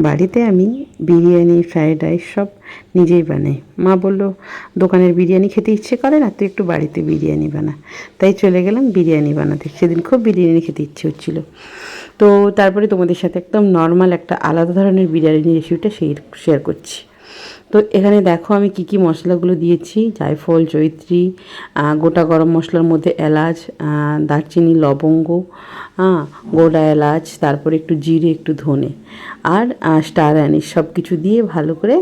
বাড়িতে আমি biryani, fried rice সব নিজেই বানাই। মা বলল, দোকানের বিরিয়ানি খেতে ইচ্ছে করে না, তুই একটু বাড়িতে বিরিয়ানি বানা। তাই চলে গেলাম বিরিয়ানি বানাতে। সেদিন খুব বিরিয়ানি খেতে ইচ্ছে হচ্ছিল। তো তারপরে তোমাদের সাথে একদম নর্মাল একটা আলাদা ধরনের বিরিয়ানি রেসিপিটা শেয়ার করছি। তো এখানে দেখো আমি কি কি মশলাগুলো দিয়েছি। জায়ফল, জয়িত্রী, গোটা গরম মশলার মধ্যে এলাচ, দারচিনি, লবঙ্গ, গোটা এলাচ, তারপরে একটু জিরে, একটু ধনে আর স্টার অ্যানিস সব কিছু দিয়ে ভালো করে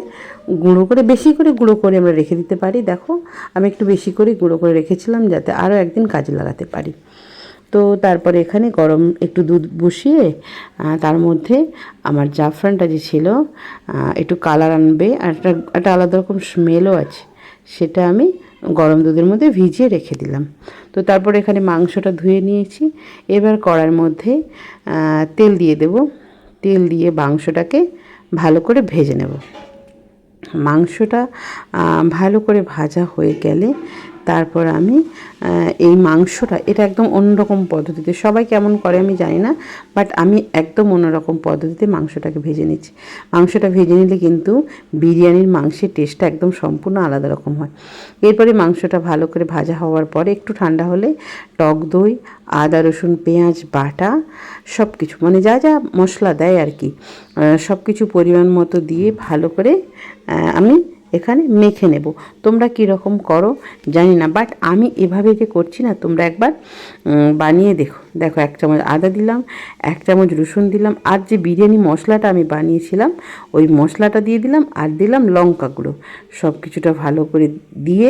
গুঁড়ো করে, বেশি করে গুঁড়ো করে আমরা রেখে দিতে পারি। দেখো আমি একটু বেশি করে গুঁড়ো করে রেখেছিলাম যাতে আরও একদিন কাজে লাগাতে পারি। তো তারপরে এখানে গরম একটু দুধ বসিয়ে তার মধ্যে আমার জাফরানটা যে ছিল, একটু কালার আনবে আর একটা আলাদা রকম স্মেলও আছে, সেটা আমি গরম দুধের মধ্যে ভিজিয়ে রেখে দিলাম। তো তারপর এখানে মাংসটা ধুয়ে নিয়েছি। এবার কড়াইয়ের মধ্যে তেল দিয়ে দেব। তেল দিয়ে মাংসটাকে ভালো করে ভেজে নেব। মাংসটা ভালো করে ভাজা হয়ে গেলে তারপর আমি এই মাংসটা, এটা একদম অন্যরকম পদ্ধতিতে, সবাই কেমন করে আমি জানি না, বাট আমি একদম অন্যরকম পদ্ধতিতে মাংসটাকে ভেজে নিচ্ছি। মাংসটা ভেজে নিলে কিন্তু বিরিয়ানির মাংসের টেস্টটা একদম সম্পূর্ণ আলাদা রকম হয়। এরপরে মাংসটা ভালো করে ভাজা হওয়ার পরে একটু ঠান্ডা হলে টক দই, আদা রসুন পেঁয়াজ বাটা সব কিছু, মানে যা যা মশলা দেয় আর কি, সব কিছু পরিমাণ মতো দিয়ে ভালো করে আমি এখানে মেখে নেব। তোমরা কীরকম করো জানি না, বাট আমি এভাবে যে করছি না, তোমরা একবার বানিয়ে দেখো। দেখো 1 চামচ আদা দিলাম, 1 চামচ রসুন দিলাম, আর যে বিরিয়ানি মশলাটা আমি বানিয়েছিলাম ওই মশলাটা দিয়ে দিলাম, আর দিলাম লঙ্কা গুঁড়ো। সব কিছুটা ভালো করে দিয়ে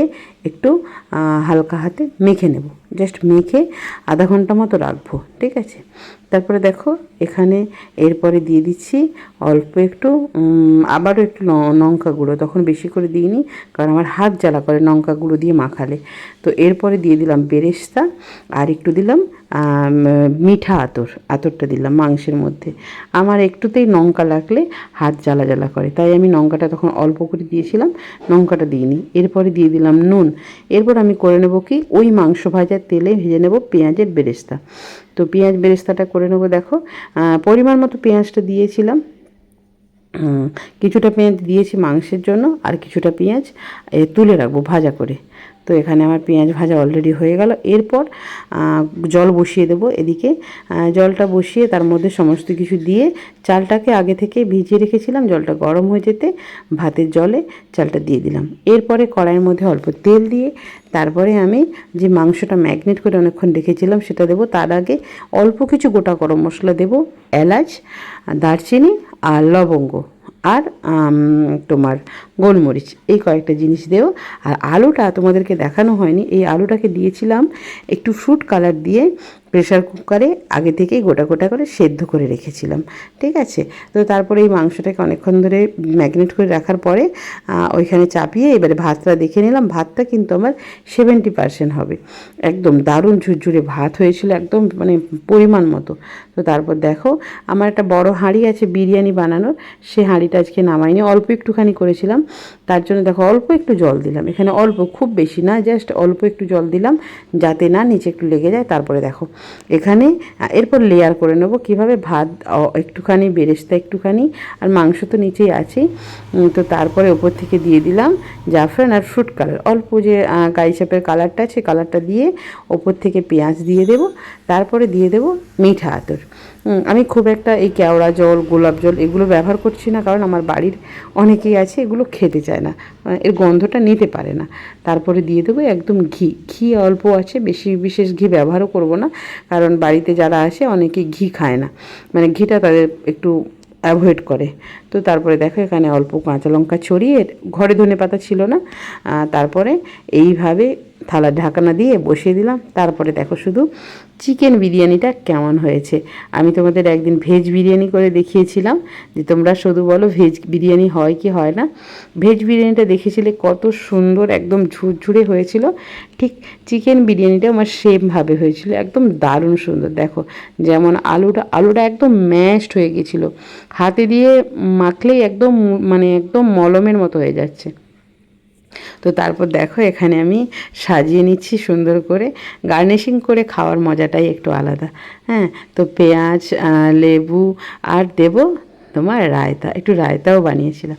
একটু হালকা হাতে মেখে নেব। জাস্ট মেখে আধা ঘন্টা মতো রাখবো, ঠিক আছে। তারপরে দেখো এখানে এরপরে দিয়ে দিচ্ছি অল্প একটু আবারও একটু লঙ্কা গুঁড়ো। তখন বেশি করে দিইনি, কারণ আমার হাত জ্বালা করে লঙ্কা গুঁড়ো দিয়ে মাখালে। তো এরপরে দিয়ে দিলাম বেরেস্তা, আর একটু দিলাম মিঠা আতরটা দিলাম মাংসের মধ্যে। আমার একটুতেই লঙ্কা লাগলে হাত জ্বালা জ্বালা করে, তাই আমি লঙ্কাটা তখন অল্প করে দিয়েছিলাম, লঙ্কাটা দিইনি। এরপরে দিয়ে দিলাম নুন। এরপর আমি করে নেব কি, ওই মাংস ভাজার তেলে ভেজে নেব পেঁয়াজের বেরেস্তা। তো পেঁয়াজ বেরেস্তাটা করে নেবো। দেখো পরিমাণ মতো পেঁয়াজটা দিয়েছিলাম, কিছুটা পেঁয়াজ দিয়েছি মাংসের জন্য, আর কিছুটা পেঁয়াজ তুলে রাখবো ভাজা করে। তো এখানে আমার পেঁয়াজ ভাজা অলরেডি হয়ে গেল। এরপর জল বসিয়ে দেবো এদিকে। জলটা বসিয়ে তার মধ্যে সমস্ত কিছু দিয়ে চালটাকে আগে থেকে ভিজিয়ে রেখেছিলাম, জলটা গরম হয়ে যেতে ভাতের জলে চালটা দিয়ে দিলাম। এরপরে কড়াইয়ের মধ্যে অল্প তেল দিয়ে তারপরে আমি যে মাংসটা ম্যাগনেট করে অনেকক্ষণ রেখেছিলাম সেটা দেবো। তার আগে অল্প কিছু গোটা গরম মশলা দেবো, এলাচ, দারচিনি আর লবঙ্গ, আর তোমার গোলমরিচ, এই কয়েকটা জিনিস দেও। আর আলুটা তোমাদেরকে দেখানো হয়নি, এই আলুটাকে দিয়েছিলাম একটু ফ্রুট কালার দিয়ে প্রেশার কুকারে আগে থেকেই গোটা গোটা করে সেদ্ধ করে রেখেছিলাম, ঠিক আছে। তো তারপরে এই মাংসটাকে অনেকক্ষণ ধরে ম্যাগনেট করে রাখার পরে ওইখানে চাপিয়ে এবারে ভাতটা দেখে নিলাম। ভাতটা কিন্তু আমার 70% হবে, একদম দারুণ ঝুরঝুরে ভাত হয়েছিল, একদম মানে পরিমাণ মতো। তো তারপর দেখো আমার একটা বড় হাঁড়ি আছে বিরিয়ানি বানানোর, সে হাঁড়িটা আজকে নামাইনি, অল্প একটুখানি করেছিলাম। তার জন্য দেখো অল্প একটু জল দিলাম এখানে, অল্প, খুব বেশি না, জাস্ট অল্প একটু জল দিলাম যাতে না নিচে একটু লেগে যায়। তারপরে দেখো এখানে এরপর লেয়ার করে নেবো কীভাবে, ভাত একটুখানি, বেরেস্তা একটুখানি, আর মাংস তো নিচেই আছেই। তো তারপরে ওপর থেকে দিয়ে দিলাম জাফরান আর ফ্রুট কালার, অল্প যে কারি চাপের কালারটা আছে কালারটা দিয়ে ওপর থেকে পেঁয়াজ দিয়ে দেবো। তারপরে দিয়ে দেবো মিঠা আতর। আমি খুব একটা এই কেওড়া জল, গোলাপ জল এগুলো ব্যবহার করছি না, কারণ আমার বাড়ির অনেকেই আছে এগুলো খেতে চায় না, এর গন্ধটা নিতে পারে না। তারপরে দিয়ে দেবো একদম ঘি অল্প আছে, বেশি বিশেষ ঘি ব্যবহারও করব না, কারণ বাড়িতে যারা আসে অনেকে ঘি খায় না, মানে ঘিটা তাদের একটু অ্যাভয়েড করে। তো তারপরে দেখো এখানে অল্প কাঁচা লঙ্কা ছড়িয়ে, ঘরে ধনেপাতা ছিল না, তারপরে এইভাবে থালার ঢাকনা দিয়ে বসিয়ে দিলাম। তারপরে দেখো শুধু চিকেন বিরিয়ানিটা কেমন হয়েছে। আমি তোমাদের একদিন ভেজ বিরিয়ানি করে দেখিয়েছিলাম, যে তোমরা শুধু বলো ভেজ বিরিয়ানি হয় কি হয় না। ভেজ বিরিয়ানিটা দেখেছিলে কত সুন্দর, একদম ঝুরঝুরে হয়েছিল, ঠিক চিকেন বিরিয়ানিটা আমার সেমভাবে হয়েছিল, একদম দারুণ সুন্দর। দেখো যেমন আলুটা একদম ম্যাশড হয়ে গেছিলো, হাতে দিয়ে মাখলেই একদম মানে একদম মলমের মতো হয়ে যাচ্ছে। তো তারপর দেখো এখানে আমি সাজিয়ে নিচ্ছি সুন্দর করে, গার্নিশিং করে খাওয়ার মজাটাই একটু আলাদা। হ্যাঁ, তো পেঁয়াজ, লেবু আর দেব তোমার রায়তা, একটু রায়তাও বানিয়েছিলাম।